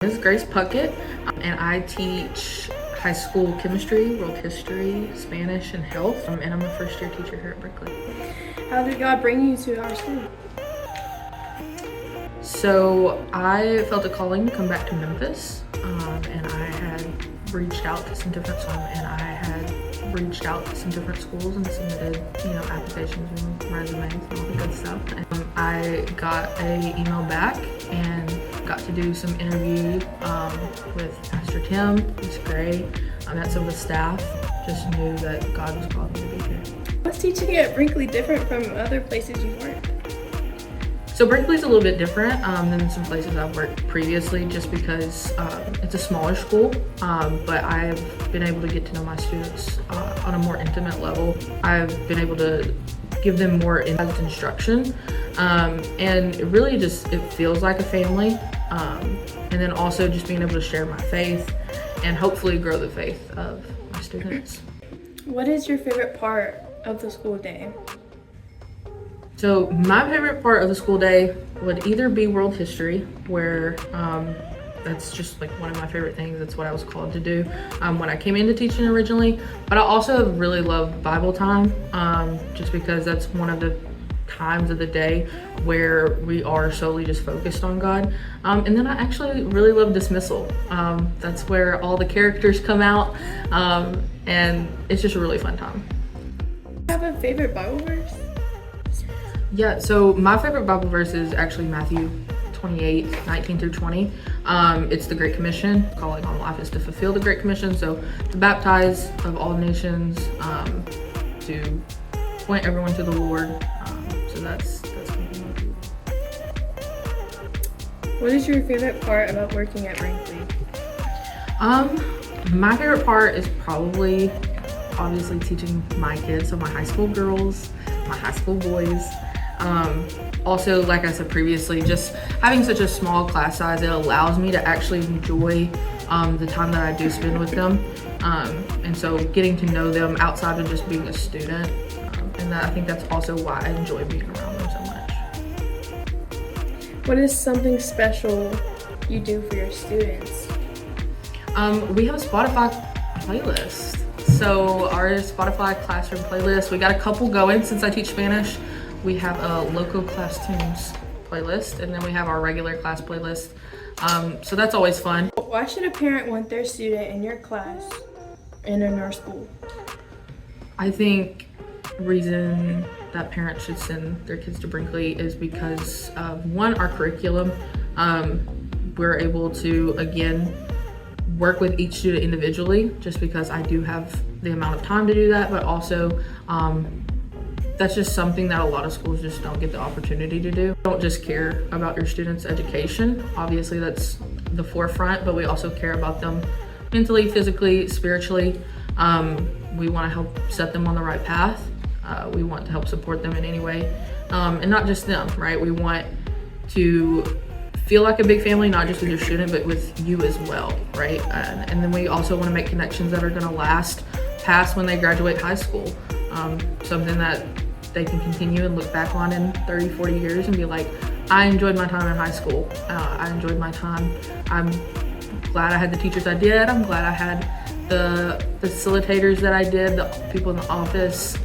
This is Grace Puckett, and I teach high school chemistry, world history, Spanish, and health, and I'm a first-year teacher here at Brinkley. How did God bring you to our school? So I felt a calling to come back to Memphis, and I had reached out to some different schools and submitted, applications and resumes and all the good stuff. And I got an email back and got to do some interview with Pastor Tim. He's great. I met some of the staff. Just knew that God was calling me to be here. What's teaching at Brinkley different from other places you've worked? So Brinkley's a little bit different than some places I've worked previously, just because it's a smaller school, but I've been able to get to know my students on a more intimate level. I've been able to give them more in-depth instruction, and it really it feels like a family, and then also just being able to share my faith and hopefully grow the faith of my students. What is your favorite part of the school day? So my favorite part of the school day would either be world history, where that's just like one of my favorite things. That's what I was called to do when I came into teaching originally. But I also really love Bible time, just because that's one of the times of the day where we are solely just focused on God. And then I actually really love dismissal. That's where all the characters come out, and it's just a really fun time. Do you have a favorite Bible verse? Yeah, so my favorite Bible verse is actually Matthew 28:19-20. It's the Great Commission. Calling on life is to fulfill the Great Commission. So to baptize of all nations, to point everyone to the Lord. So that's What is your favorite part about working at Brinkley? My favorite part is probably obviously teaching my kids, so my high school girls, my high school boys. Also, like I said previously, just having such a small class size, it allows me to actually enjoy the time that I do spend with them, and so getting to know them outside of just being a student, and I think that's also why I enjoy being around them so much. What is something special you do for your students? We have a Spotify playlist. So our Spotify classroom playlist, we got a couple going since I teach Spanish. We have a local class tunes playlist, and then we have our regular class playlist. So that's always fun. Why should a parent want their student in your class and in our school? I think reason that parents should send their kids to Brinkley is because one, our curriculum. We're able to, again, work with each student individually, just because I do have the amount of time to do that, but also that's just something that a lot of schools just don't get the opportunity to do. Don't just care about your students' education. Obviously that's the forefront, but we also care about them mentally, physically, spiritually. We want to help set them on the right path. We want to help support them in any way, and not just them, right? We want to feel like a big family, not just with your student, but with you as well, right? And then we also want to make connections that are going to last past when they graduate high school. Something that they can continue and look back on in 30, 40 years and be like, I enjoyed my time in high school. I enjoyed my time. I'm glad I had the teachers I did. I'm glad I had the facilitators that I did, the people in the office.